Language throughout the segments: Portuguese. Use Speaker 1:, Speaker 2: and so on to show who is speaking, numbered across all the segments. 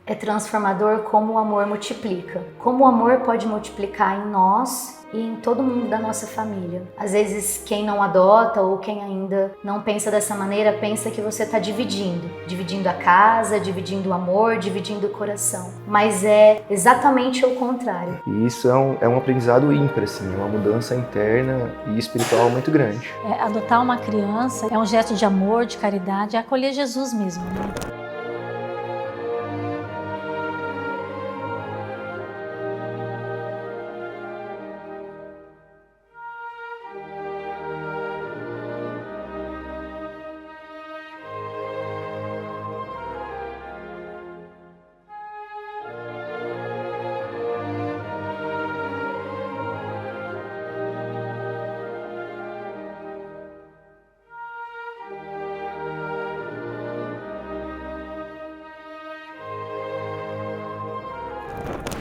Speaker 1: É transformador como o amor multiplica. Como o amor pode multiplicar em nós e em todo mundo da nossa família. Às vezes quem não adota ou quem ainda não pensa dessa maneira, pensa que você está dividindo a casa, dividindo o amor, dividindo o coração. Mas é exatamente o contrário.
Speaker 2: E isso é um aprendizado ímpar, assim, uma mudança interna e espiritual muito grande.
Speaker 3: Adotar uma criança é um gesto de amor, de caridade, é acolher Jesus mesmo, né?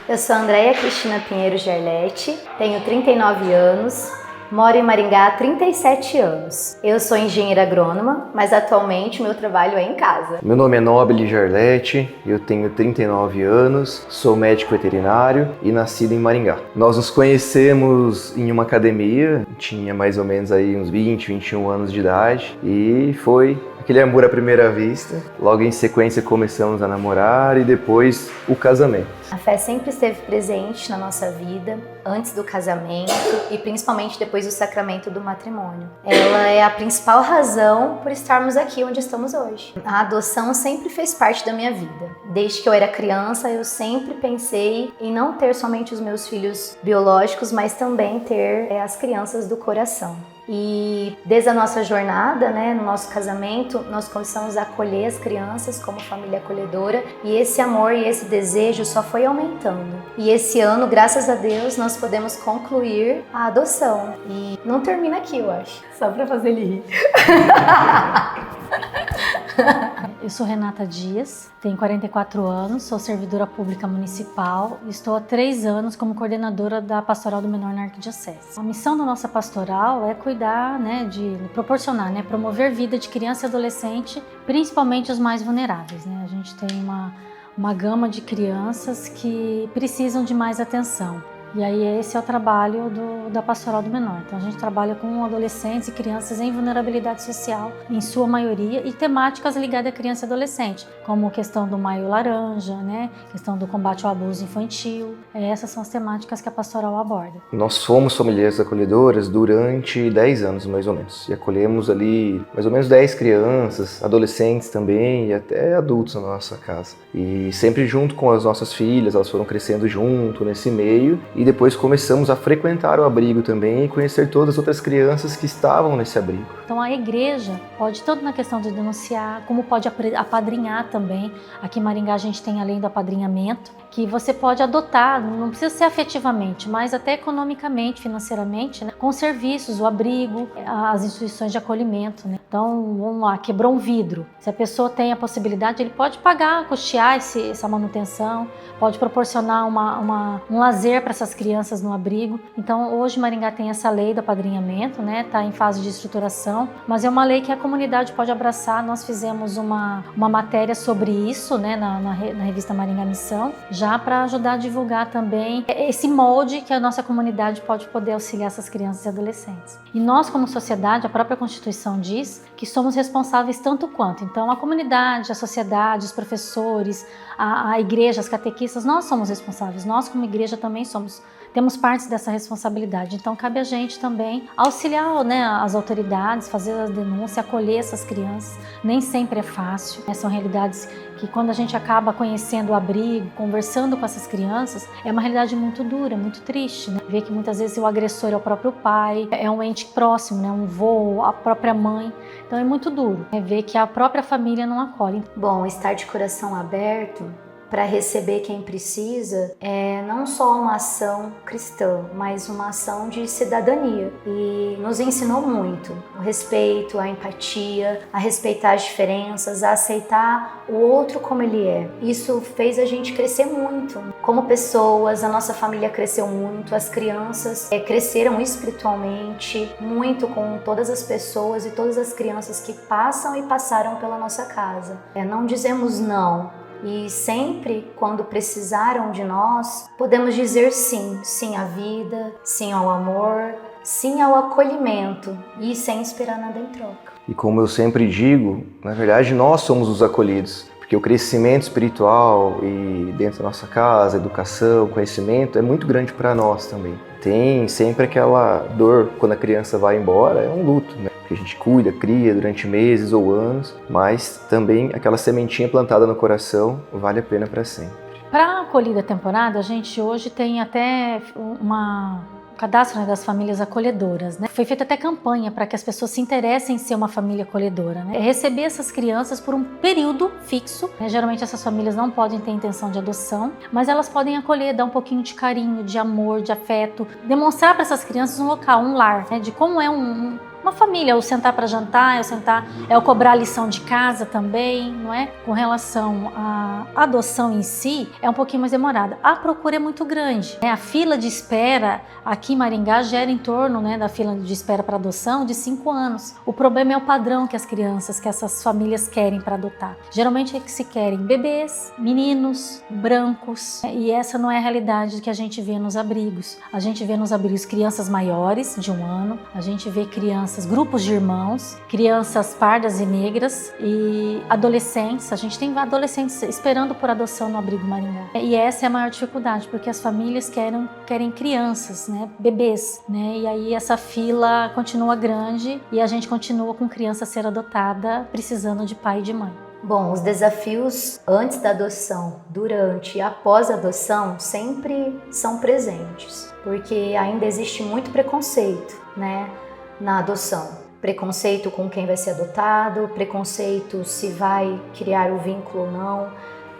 Speaker 1: Eu sou Andréia Cristina Pinheiro Gerletti, tenho 39 anos, moro em Maringá há 37 anos. Eu sou engenheira agrônoma, mas atualmente meu trabalho é em casa.
Speaker 2: Meu nome é Nobile Gerletti, eu tenho 39 anos, sou médico veterinário e nascido em Maringá. Nós nos conhecemos em uma academia, tinha mais ou menos aí uns 20, 21 anos de idade e foi aquele amor à primeira vista. Logo em sequência começamos a namorar e depois o casamento.
Speaker 1: A fé sempre esteve presente na nossa vida, antes do casamento e principalmente depois do sacramento do matrimônio. Ela é a principal razão por estarmos aqui onde estamos hoje. A adoção sempre fez parte da minha vida. Desde que eu era criança, eu sempre pensei em não ter somente os meus filhos biológicos, mas também ter as crianças do coração. E desde a nossa jornada, no nosso casamento, nós começamos a acolher as crianças como família acolhedora e esse amor e esse desejo só foi aumentando. E esse ano, graças a Deus, nós podemos concluir a adoção. E não termina aqui, eu acho. Só pra fazer ele rir.
Speaker 3: Eu sou Renata Dias, tenho 44 anos, sou servidora pública municipal e estou há 3 anos como coordenadora da Pastoral do Menor na Arquidiocese. A missão da nossa pastoral é cuidar, de proporcionar, promover vida de criança e adolescente, principalmente os mais vulneráveis. A gente tem uma gama de crianças que precisam de mais atenção. E aí esse é o trabalho da Pastoral do Menor. Então a gente trabalha com adolescentes e crianças em vulnerabilidade social, em sua maioria, e temáticas ligadas à criança e adolescente, como questão do Maio Laranja, questão do combate ao abuso infantil. Essas são as temáticas que a Pastoral aborda.
Speaker 2: Nós fomos famílias acolhedoras durante 10 anos, mais ou menos. E acolhemos ali mais ou menos 10 crianças, adolescentes também e até adultos na nossa casa. E sempre junto com as nossas filhas, elas foram crescendo junto nesse meio. E depois começamos a frequentar o abrigo também e conhecer todas as outras crianças que estavam nesse abrigo.
Speaker 3: Então a igreja pode, tanto na questão de denunciar, como pode apadrinhar também. Aqui em Maringá a gente tem a lei do apadrinhamento, que você pode adotar, não precisa ser afetivamente, mas até economicamente, financeiramente, com serviços, o abrigo, as instituições de acolhimento. Então, vamos lá, quebrou um vidro. Se a pessoa tem a possibilidade, ele pode pagar, custear essa manutenção, pode proporcionar um lazer para essas crianças no abrigo. Então, hoje Maringá tem essa lei do apadrinhamento, está em fase de estruturação, mas é uma lei que a comunidade pode abraçar. Nós fizemos uma matéria sobre isso, na revista Maringá Missão, já para ajudar a divulgar também esse molde que a nossa comunidade pode poder auxiliar essas crianças e adolescentes. E nós, como sociedade, a própria Constituição diz que somos responsáveis tanto quanto. Então, a comunidade, a sociedade, os professores, a igreja, as catequistas, nós somos responsáveis. Nós, como igreja, também temos partes dessa responsabilidade. Então, cabe a gente também auxiliar as autoridades, fazer a denúncia, acolher essas crianças. Nem sempre é fácil. São realidades que, quando a gente acaba conhecendo o abrigo, conversando com essas crianças, é uma realidade muito dura, muito triste. Ver que muitas vezes o agressor é o próprio pai, é um ente próximo, um avô, a própria mãe. Então é muito duro ver que a própria família não acolhe.
Speaker 1: Bom, estar de coração aberto para receber quem precisa é não só uma ação cristã, mas uma ação de cidadania. E nos ensinou muito o respeito, a empatia, a respeitar as diferenças, a aceitar o outro como ele é. Isso fez a gente crescer muito. Como pessoas, a nossa família cresceu muito, as crianças cresceram espiritualmente muito com todas as pessoas e todas as crianças que passam e passaram pela nossa casa. Não dizemos não. e sempre quando precisaram de nós, podemos dizer sim, sim à vida, sim ao amor, sim ao acolhimento e sem esperar nada em troca.
Speaker 2: E como eu sempre digo, na verdade nós somos os acolhidos, porque o crescimento espiritual e dentro da nossa casa, educação, conhecimento é muito grande para nós também. Tem sempre aquela dor quando a criança vai embora, é um luto, né? Que a gente cuida, cria durante meses ou anos, mas também aquela sementinha plantada no coração vale a pena para sempre.
Speaker 3: Para a acolhida temporária, a gente hoje tem até cadastro, né, das famílias acolhedoras, né? Foi feita até campanha para que as pessoas se interessem em ser uma família acolhedora, né? É receber essas crianças por um período fixo, né? Geralmente essas famílias não podem ter intenção de adoção, mas elas podem acolher, dar um pouquinho de carinho, de amor, de afeto, demonstrar para essas crianças um local, um lar, né? De como é uma família, ou sentar para jantar, ou cobrar a lição de casa também, não é? Com relação à adoção em si, é um pouquinho mais demorada. A procura é muito grande, né? A fila de espera aqui em Maringá gera em torno, né, da fila de espera para adoção de 5 anos. O problema é o padrão que essas famílias querem para adotar. Geralmente é que se querem bebês, meninos, brancos, e essa não é a realidade que a gente vê nos abrigos. A gente vê nos abrigos crianças maiores de 1 ano, a gente vê grupos de irmãos, crianças pardas e negras e adolescentes. A gente tem adolescentes esperando por adoção no abrigo Maringá. E essa é a maior dificuldade, porque as famílias querem crianças, né, bebês, né? E aí essa fila continua grande e a gente continua com criança a ser adotada precisando de pai e de mãe.
Speaker 1: Bom, os desafios antes da adoção, durante e após a adoção sempre são presentes, porque ainda existe muito preconceito, né, na adoção. Preconceito com quem vai ser adotado, preconceito se vai criar o vínculo ou não.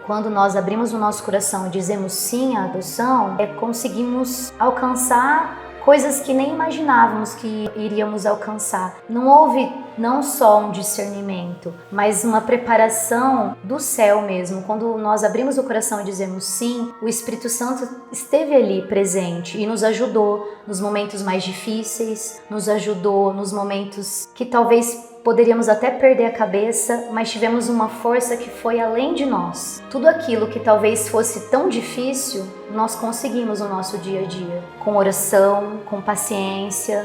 Speaker 1: Quando nós abrimos o nosso coração e dizemos sim à adoção, conseguimos alcançar coisas que nem imaginávamos que iríamos alcançar. Não houve não só um discernimento, mas uma preparação do céu mesmo. Quando nós abrimos o coração e dizemos sim, o Espírito Santo esteve ali presente e nos ajudou nos momentos mais difíceis, nos ajudou nos momentos que talvez poderíamos até perder a cabeça, mas tivemos uma força que foi além de nós. Tudo aquilo que talvez fosse tão difícil, nós conseguimos no nosso dia a dia, com oração, com paciência,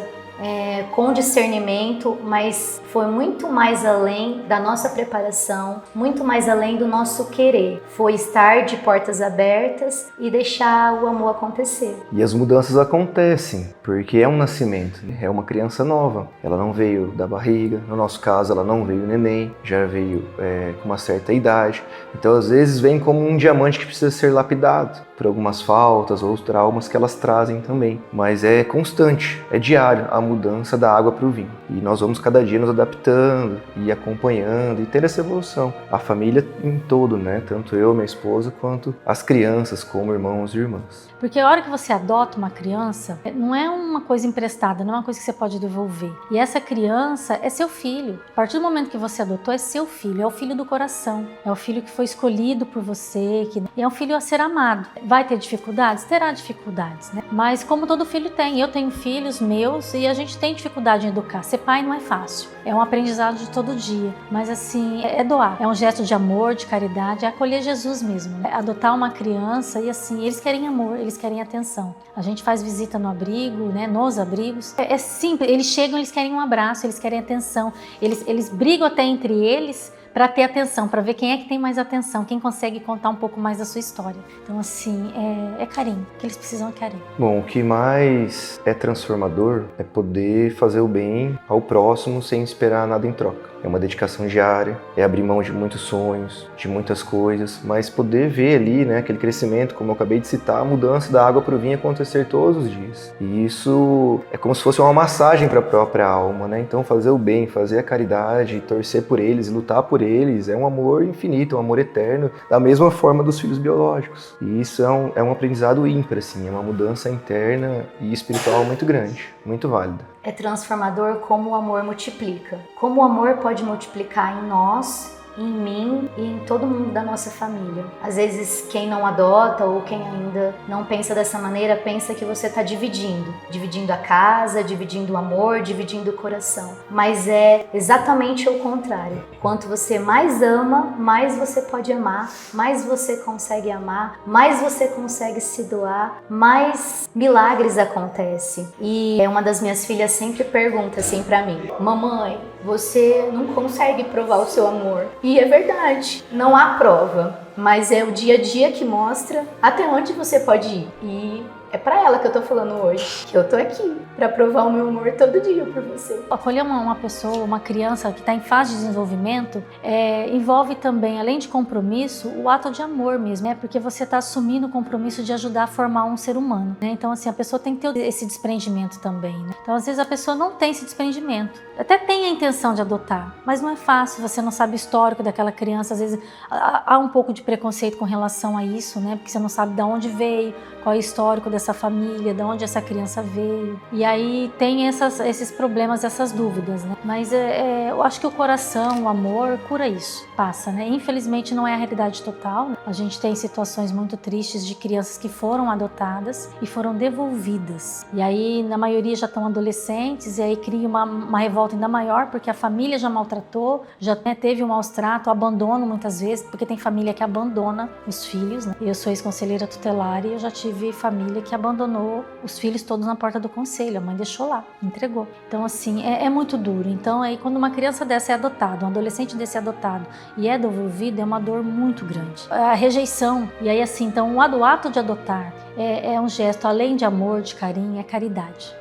Speaker 1: com discernimento, mas foi muito mais além da nossa preparação, muito mais além do nosso querer. Foi estar de portas abertas e deixar o amor acontecer.
Speaker 2: E as mudanças acontecem, porque é um nascimento, é uma criança nova. Ela não veio da barriga, no nosso caso ela não veio neném, já veio com uma certa idade. Então às vezes vem como um diamante que precisa ser lapidado por algumas faltas ou traumas que elas trazem também. Mas é constante, é diário a mudança da água para o vinho. E nós vamos cada dia nos adaptando e acompanhando e tendo essa evolução. A família em todo, né? Tanto eu, minha esposa, quanto as crianças, como irmãos e irmãs.
Speaker 3: Porque a hora que você adota uma criança, não é uma coisa emprestada, não é uma coisa que você pode devolver. E essa criança é seu filho. A partir do momento que você adotou, é seu filho, é o filho do coração. É o filho que foi escolhido por você, e é um filho a ser amado. Vai ter dificuldades? Terá dificuldades, né? Mas como todo filho tem, eu tenho filhos meus e a gente tem dificuldade em educar. Ser pai não é fácil, é um aprendizado de todo dia. Mas assim, é doar, é um gesto de amor, de caridade, é acolher Jesus mesmo, né? Adotar uma criança e assim, eles querem amor, eles querem atenção. A gente faz visita no abrigo, né? Nos abrigos. É simples, eles chegam, eles querem um abraço, eles querem atenção. Eles brigam até entre eles para ter atenção, para ver quem é que tem mais atenção, quem consegue contar um pouco mais da sua história. Então assim, é carinho, o que eles precisam é carinho.
Speaker 2: Bom, o que mais é transformador é poder fazer o bem ao próximo sem esperar nada em troca. É uma dedicação diária, é abrir mão de muitos sonhos, de muitas coisas, mas poder ver ali, né, aquele crescimento, como eu acabei de citar, a mudança da água para o vinho acontecer todos os dias. E isso é como se fosse uma massagem para a própria alma, né? Então fazer o bem, fazer a caridade, torcer por eles, lutar por eles, é um amor infinito, um amor eterno, da mesma forma dos filhos biológicos. E isso é um aprendizado ímpar, assim, é uma mudança interna e espiritual muito grande, muito válida.
Speaker 1: É transformador como o amor multiplica. Como o amor pode multiplicar em nós em mim e em todo mundo da nossa família. Às vezes quem não adota ou quem ainda não pensa dessa maneira, pensa que você está dividindo a casa, dividindo o amor, dividindo o coração. Mas é exatamente o contrário. Quanto você mais ama, mais você pode amar, mais você consegue amar, mais você consegue se doar, mais milagres acontecem. E uma das minhas filhas sempre pergunta assim pra mim: mamãe, você não consegue provar o seu amor. E é verdade, não há prova, mas é o dia a dia que mostra até onde você pode ir. E é pra ela que eu tô falando hoje, que eu tô aqui pra provar o meu amor todo dia por você.
Speaker 3: Acolher uma pessoa, uma criança que está em fase de desenvolvimento, envolve também, além de compromisso, o ato de amor mesmo, né? Porque você está assumindo o compromisso de ajudar a formar um ser humano, né? Então, assim, a pessoa tem que ter esse desprendimento também, né? Então, às vezes, a pessoa não tem esse desprendimento. Até tem a intenção de adotar, mas não é fácil, você não sabe o histórico daquela criança, às vezes há um pouco de preconceito com relação a isso, né? Porque você não sabe de onde veio, qual é o histórico dessa família, de onde essa criança veio. E aí tem esses problemas, essas dúvidas, né? Mas eu acho que o coração, o amor, cura isso, passa, né? Infelizmente não é a realidade total, né? A gente tem situações muito tristes de crianças que foram adotadas e foram devolvidas. E aí, na maioria, já estão adolescentes, e aí cria uma revolta ainda maior, porque a família já maltratou, já teve um maus trato, abandono muitas vezes, porque tem família que abandona os filhos, né? Eu sou ex-conselheira tutelar e eu já tive família que abandonou os filhos todos na porta do conselho, a mãe deixou lá, entregou. Então, assim, é muito duro. Então, aí quando uma criança dessa é adotada, um adolescente desse é adotado e é devolvido, é uma dor muito grande. A rejeição, e aí assim, então o ato de adotar é um gesto, além de amor, de carinho, é caridade.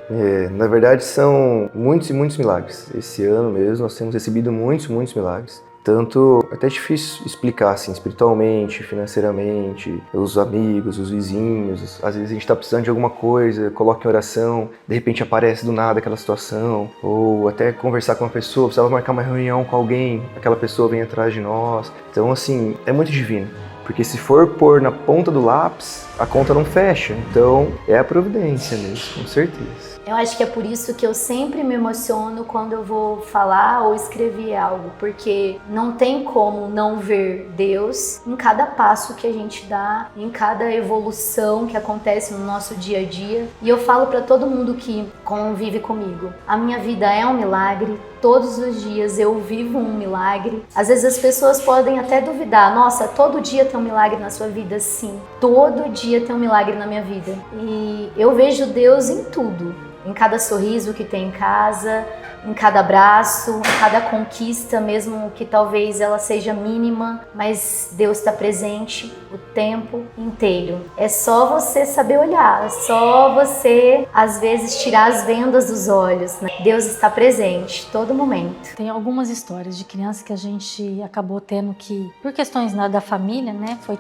Speaker 2: Na verdade, são muitos e muitos milagres. Esse ano mesmo nós temos recebido muitos milagres. Tanto, até difícil explicar, assim, espiritualmente, financeiramente, os amigos, os vizinhos. Às vezes a gente está precisando de alguma coisa, coloca em oração, de repente aparece do nada aquela situação. Ou até conversar com uma pessoa, precisava marcar uma reunião com alguém, aquela pessoa vem atrás de nós. Então, assim, é muito divino. Porque se for pôr na ponta do lápis, a conta não fecha. Então, é a providência mesmo, com certeza.
Speaker 1: Eu acho que é por isso que eu sempre me emociono quando eu vou falar ou escrever algo, porque não tem como não ver Deus em cada passo que a gente dá, em cada evolução que acontece no nosso dia a dia. E eu falo para todo mundo que convive comigo, a minha vida é um milagre. Todos os dias eu vivo um milagre. Às vezes as pessoas podem até duvidar, nossa, todo dia tem um milagre na sua vida? Sim, todo dia tem um milagre na minha vida. E eu vejo Deus em tudo, em cada sorriso que tem em casa, em cada abraço, em cada conquista, mesmo que talvez ela seja mínima, mas Deus está presente o tempo inteiro. É só você saber olhar, é só você, às vezes, tirar as vendas dos olhos, né? Deus está presente todo momento.
Speaker 3: Tem algumas histórias de crianças que a gente acabou tendo que, por questões da família, né, foi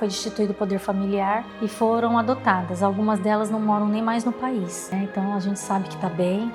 Speaker 3: destituído o poder familiar e foram adotadas. Algumas delas não moram nem mais no país, né? Então a gente sabe que está bem.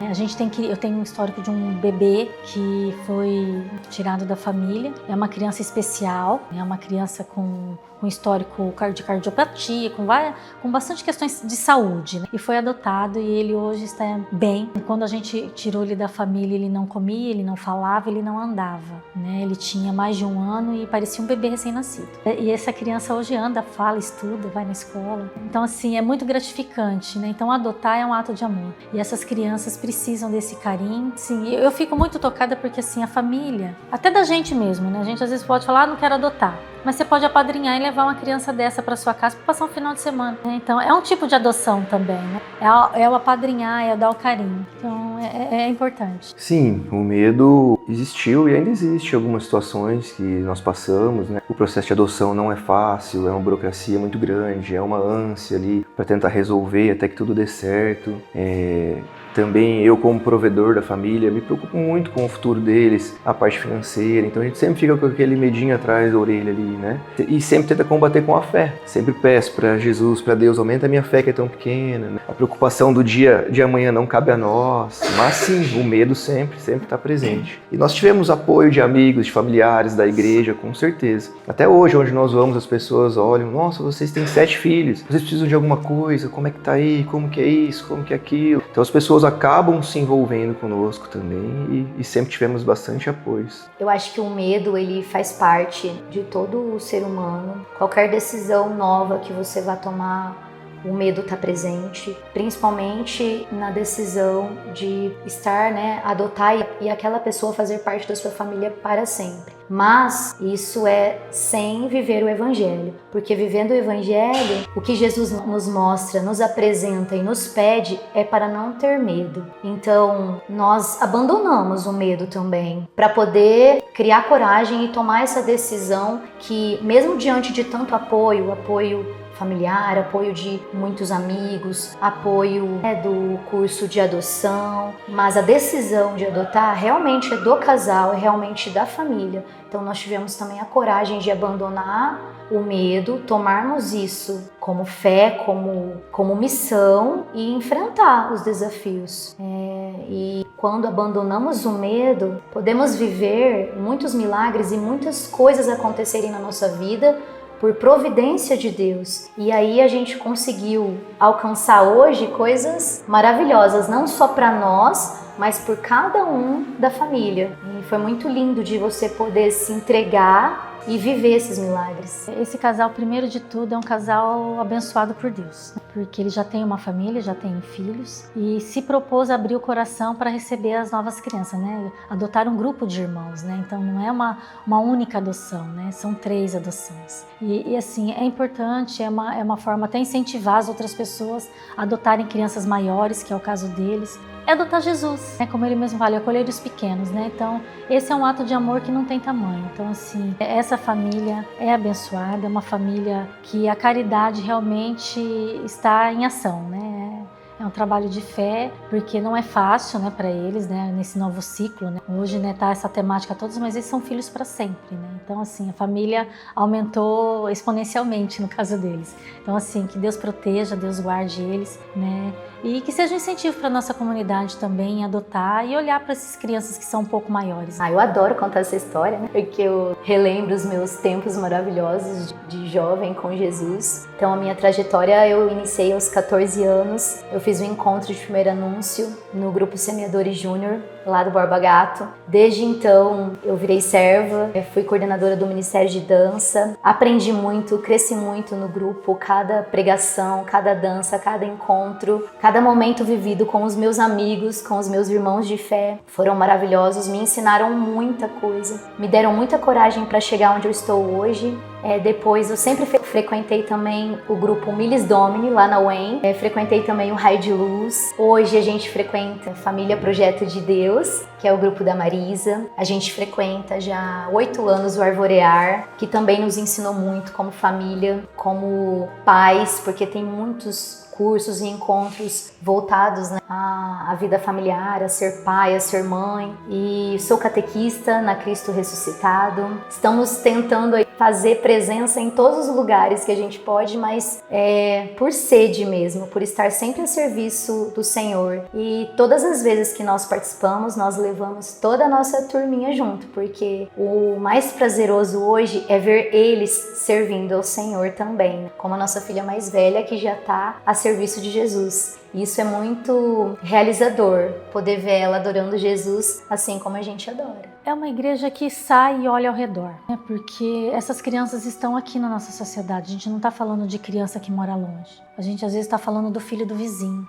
Speaker 3: Eu tenho um histórico de um bebê que foi tirado da família. É uma criança especial, é uma criança com histórico de cardiopatia, com bastante questões de saúde, né? E foi adotado e ele hoje está bem. Quando a gente tirou ele da família, ele não comia, ele não falava, ele não andava, né? Ele tinha mais de 1 ano e parecia um bebê recém-nascido. E essa criança hoje anda, fala, estuda, vai na escola. Então, assim, é muito gratificante, né? Então, adotar é um ato de amor. E essas crianças precisam desse carinho. Sim, eu fico muito tocada porque, assim, a família, até da gente mesmo, né? A gente às vezes pode falar, não quero adotar. Mas você pode apadrinhar e levar uma criança dessa para sua casa para passar um final de semana, né? Então, é um tipo de adoção também, né? É o apadrinhar, é o dar o carinho. Então, é importante.
Speaker 2: Sim, o medo existiu e ainda existe algumas situações que nós passamos, né? O processo de adoção não é fácil, é uma burocracia muito grande, é uma ânsia ali para tentar resolver até que tudo dê certo. Também eu, como provedor da família, me preocupo muito com o futuro deles, a parte financeira. Então a gente sempre fica com aquele medinho atrás da orelha ali, né? E sempre tenta combater com a fé. Sempre peço para Jesus, para Deus, aumenta a minha fé que é tão pequena, né? A preocupação do dia de amanhã não cabe a nós. Mas sim, o medo sempre está presente. E nós tivemos apoio de amigos, de familiares, da igreja, com certeza. Até hoje, onde nós vamos, as pessoas olham, nossa, vocês têm 7 filhos, vocês precisam de alguma coisa, como é que tá aí, como que é isso, como que é aquilo. Então as pessoas acabam se envolvendo conosco também e sempre tivemos bastante apoio.
Speaker 1: Eu acho que o medo, ele faz parte de todo o ser humano. Qualquer decisão nova que você vá tomar, o medo está presente, principalmente na decisão de estar, adotar e aquela pessoa fazer parte da sua família para sempre. Mas isso é sem viver o Evangelho, porque vivendo o Evangelho, o que Jesus nos mostra, nos apresenta e nos pede é para não ter medo. Então, nós abandonamos o medo também, para poder criar coragem e tomar essa decisão que, mesmo diante de tanto apoio familiar, apoio de muitos amigos, apoio do curso de adoção, mas a decisão de adotar realmente é do casal, é realmente da família. Então nós tivemos também a coragem de abandonar o medo, tomarmos isso como fé, como missão e enfrentar os desafios. E quando abandonamos o medo, podemos viver muitos milagres e muitas coisas acontecerem na nossa vida por providência de Deus. E aí a gente conseguiu alcançar hoje coisas maravilhosas, não só para nós, mas por cada um da família. E foi muito lindo de você poder se entregar e viver esses milagres.
Speaker 3: Esse casal, primeiro de tudo, é um casal abençoado por Deus, porque ele já tem uma família, já tem filhos e se propôs a abrir o coração para receber as novas crianças, adotar um grupo de irmãos, então não é uma única adoção, são 3 adoções. E assim, é importante, é uma forma até incentivar as outras pessoas a adotarem crianças maiores, que é o caso deles. É adotar Jesus, como ele mesmo fala, acolher os pequenos, Então, esse é um ato de amor que não tem tamanho. Então, assim, essa família é abençoada, é uma família que a caridade realmente está em ação, É um trabalho de fé, porque não é fácil, para eles, nesse novo ciclo, Hoje, tá essa temática todos, mas eles são filhos para sempre, Então, assim, a família aumentou exponencialmente no caso deles. Então, assim, que Deus proteja, Deus guarde eles, E que seja um incentivo para a nossa comunidade também adotar e olhar para essas crianças que são um pouco maiores.
Speaker 1: Eu adoro contar essa história, porque eu relembro os meus tempos maravilhosos de jovem com Jesus. Então, a minha trajetória eu iniciei aos 14 anos. Eu fiz um encontro de primeiro anúncio no grupo Semeadores Júnior, lá do Borba Gato. Desde então, eu virei serva, fui coordenadora do Ministério de Dança. Aprendi muito, cresci muito no grupo. Cada pregação, cada dança, cada encontro, cada momento vivido com os meus amigos, com os meus irmãos de fé, foram maravilhosos, me ensinaram muita coisa, me deram muita coragem para chegar onde eu estou hoje. Depois eu sempre frequentei também o grupo Miles Domini, lá na UEM. Frequentei também o Raio de Luz. Hoje a gente frequenta a Família Projeto de Deus, que é o grupo da Marisa. A gente frequenta já há 8 anos o Arvorear, que também nos ensinou muito como família, como pais, porque tem muitos cursos e encontros voltados à vida familiar, a ser pai, a ser mãe. E sou catequista na Cristo Ressuscitado. Estamos tentando fazer presença em todos os lugares que a gente pode, mas por sede mesmo, por estar sempre a serviço do Senhor. E todas as vezes que nós participamos, nós levamos toda a nossa turminha junto, porque o mais prazeroso hoje é ver eles servindo ao Senhor também, como a nossa filha mais velha, que já está a serviço de Jesus. Isso é muito realizador, poder ver ela adorando Jesus assim como a gente adora.
Speaker 3: É uma igreja que sai e olha ao redor, porque essas crianças estão aqui na nossa sociedade. A gente não está falando de criança que mora longe. A gente às vezes está falando do filho do vizinho,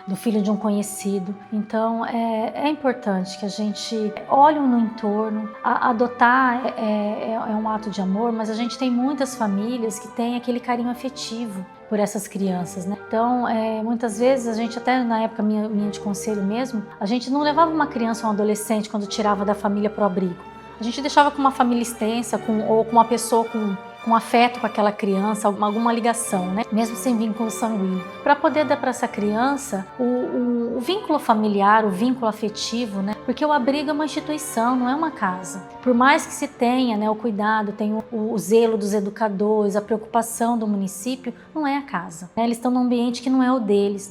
Speaker 3: do filho de um conhecido. Então é importante que a gente olhe no entorno. Adotar é um ato de amor, mas a gente tem muitas famílias que têm aquele carinho afetivo por essas crianças, Então, muitas vezes, a gente até na época minha de conselho mesmo, a gente não levava uma criança ou um adolescente quando tirava da família para o abrigo. A gente deixava com uma família extensa, ou com uma pessoa com afeto com aquela criança, alguma ligação, Mesmo sem vínculo sanguíneo, para poder dar para essa criança o vínculo familiar, o vínculo afetivo, Porque o abrigo é uma instituição, não é uma casa. Por mais que se tenha, o cuidado, tenha o zelo dos educadores, a preocupação do município, não é a casa. Eles estão num ambiente que não é o deles,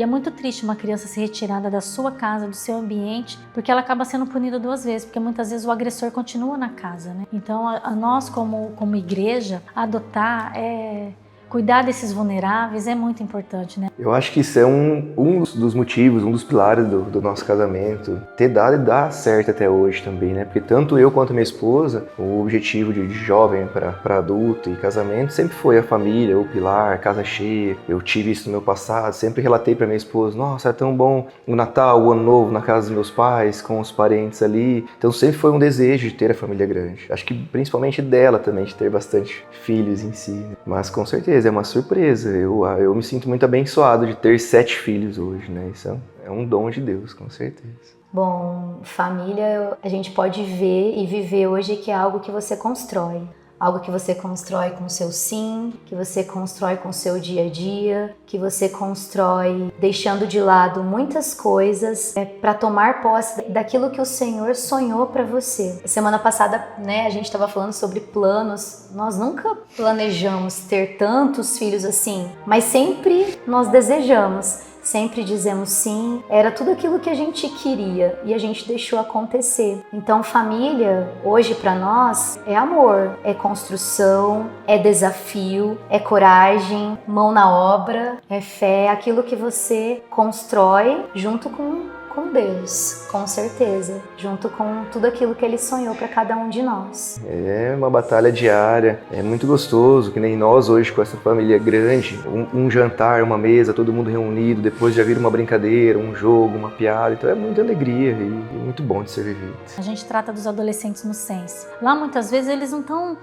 Speaker 3: E é muito triste uma criança ser retirada da sua casa, do seu ambiente, porque ela acaba sendo punida 2 vezes, porque muitas vezes o agressor continua na casa, né? Então, a nós como igreja, adotar cuidar desses vulneráveis é muito importante, né?
Speaker 2: Eu acho que isso é um dos motivos, um dos pilares do nosso casamento, ter dado e dar certo até hoje também, né? Porque tanto eu quanto minha esposa, o objetivo de jovem para adulto e casamento sempre foi a família, o pilar, casa cheia. Eu tive isso no meu passado, sempre relatei para minha esposa, nossa, é tão bom o Natal, o Ano Novo na casa dos meus pais, com os parentes ali. Então sempre foi um desejo de ter a família grande. Acho que principalmente dela também, de ter bastante filhos em si. Mas com certeza é uma surpresa. Eu me sinto muito abençoado de ter 7 filhos hoje, né? Isso é um dom de Deus, com certeza.
Speaker 1: Bom, família a gente pode ver e viver hoje que é algo que você constrói. Algo que você constrói com o seu sim, que você constrói com o seu dia a dia, que você constrói deixando de lado muitas coisas para tomar posse daquilo que o Senhor sonhou para você. Semana passada, né, a gente estava falando sobre planos. Nós nunca planejamos ter tantos filhos assim, mas sempre nós desejamos. Sempre dizemos sim, era tudo aquilo que a gente queria e a gente deixou acontecer. Então família, hoje para nós, é amor, é construção, é desafio, é coragem, mão na obra, é fé, aquilo que você constrói junto com Deus, com certeza, junto com tudo aquilo que Ele sonhou para cada um de nós.
Speaker 2: É uma batalha diária, é muito gostoso, que nem nós hoje com essa família grande, um jantar, uma mesa, todo mundo reunido, depois já vira uma brincadeira, um jogo, uma piada, então é muita alegria e muito bom de ser vivido.
Speaker 3: A gente trata dos adolescentes no Sense. Lá muitas vezes eles não estão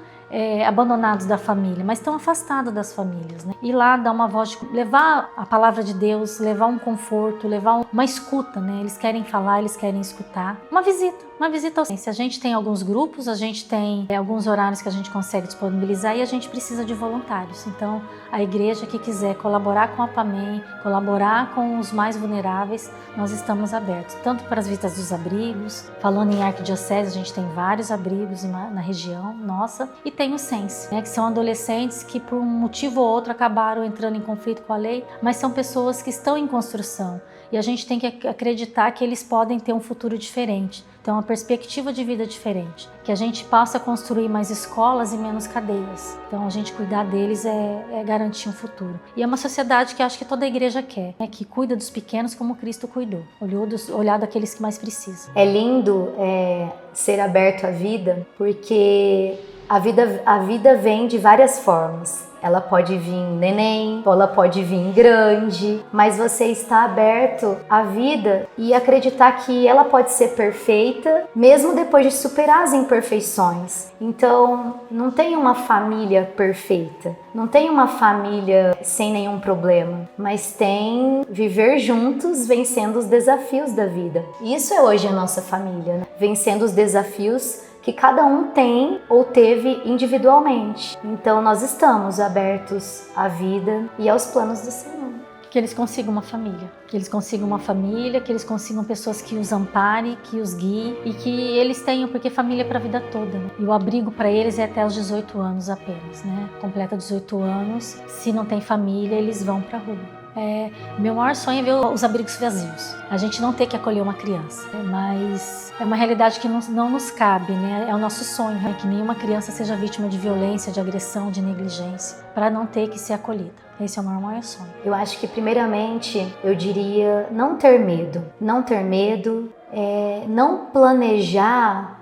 Speaker 3: abandonados da família, mas estão afastados das famílias, né? E lá dá uma voz, levar a palavra de Deus, levar um conforto, levar uma escuta, né? Eles querem falar, eles querem escutar. Uma visita ao Sense. A gente tem alguns grupos, a gente tem alguns horários que a gente consegue disponibilizar e a gente precisa de voluntários. Então, a igreja que quiser colaborar com a PAMEM, colaborar com os mais vulneráveis, nós estamos abertos. Tanto para as visitas dos abrigos, falando em arquidiocese, a gente tem vários abrigos na região nossa, e tem o Sense, né, que são adolescentes que por um motivo ou outro acabaram entrando em conflito com a lei, mas são pessoas que estão em construção. E a gente tem que acreditar que eles podem ter um futuro diferente, ter uma perspectiva de vida diferente, que a gente possa construir mais escolas e menos cadeias. Então a gente cuidar deles é garantir um futuro. E é uma sociedade que acho que toda a igreja quer, né? Que cuida dos pequenos como Cristo cuidou, olhar daqueles que mais precisam.
Speaker 1: É lindo ser aberto à vida, porque a vida vem de várias formas. Ela pode vir neném, ou ela pode vir grande, mas você está aberto à vida e acreditar que ela pode ser perfeita, mesmo depois de superar as imperfeições. Então, não tem uma família perfeita, não tem uma família sem nenhum problema, mas tem viver juntos vencendo os desafios da vida. Isso é hoje a nossa família, né? Vencendo os desafios que cada um tem ou teve individualmente. Então nós estamos abertos à vida e aos planos do Senhor.
Speaker 3: Que eles consigam uma família, que eles consigam pessoas que os amparem, que os guiem e que eles tenham, porque família é para a vida toda, né? E o abrigo para eles é até os 18 anos apenas, né? Completa 18 anos, se não tem família, eles vão para a rua. Meu maior sonho é ver os abrigos vazios. A gente não ter que acolher uma criança, mas é uma realidade que não nos cabe, né? É o nosso sonho, né? Que nenhuma criança seja vítima de violência, de agressão, de negligência, para não ter que ser acolhida. Esse é o meu maior sonho.
Speaker 1: Eu acho que primeiramente eu diria não ter medo, não planejar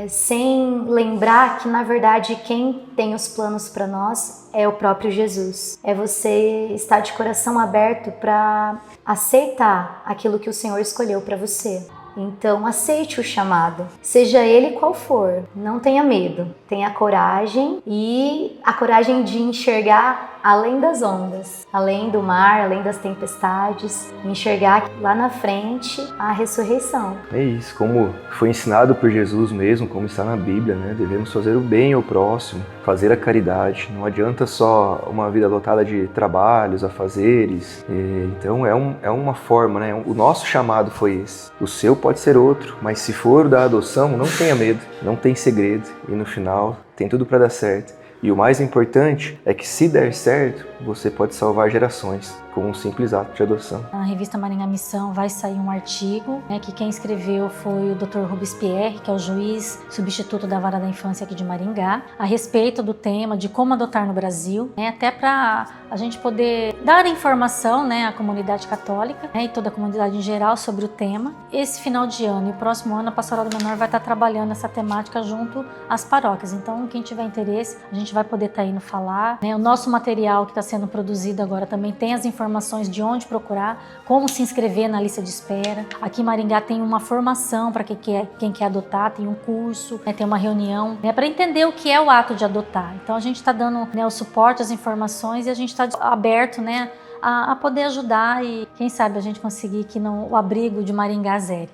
Speaker 1: sem lembrar que na verdade quem tem os planos para nós é o próprio Jesus. É você estar de coração aberto para aceitar aquilo que o Senhor escolheu para você. Então aceite o chamado, seja ele qual for, não tenha medo, tenha coragem e a coragem de enxergar além das ondas, além do mar, além das tempestades, enxergar lá na frente a ressurreição.
Speaker 2: É isso, como foi ensinado por Jesus mesmo, como está na Bíblia, né? Devemos fazer o bem ao próximo, fazer a caridade. Não adianta só uma vida lotada de trabalhos, afazeres. Então é uma forma, né? O nosso chamado foi esse. O seu pode ser outro, mas se for da adoção, não tenha medo, não tem segredo e no final tem tudo para dar certo. E o mais importante é que, se der certo, você pode salvar gerações com um simples ato de adoção.
Speaker 3: Na revista Maringá Missão vai sair um artigo, que quem escreveu foi o Dr. Robespierre, que é o juiz substituto da Vara da Infância aqui de Maringá, a respeito do tema de como adotar no Brasil, até para a gente poder dar informação, à comunidade católica, e toda a comunidade em geral sobre o tema. Esse final de ano e o próximo ano a Pastoral do Menor vai estar trabalhando essa temática junto às paróquias. Então, quem tiver interesse, a gente vai poder estar indo falar. O nosso material que está sendo produzido agora também tem as informações de onde procurar, como se inscrever na lista de espera. Aqui em Maringá tem uma formação para quem quer adotar, tem um curso, tem uma reunião para entender o que é o ato de adotar. Então, a gente está dando o suporte, as informações, e a gente está aberto a poder ajudar e, quem sabe, a gente conseguir que o abrigo de Maringá zere.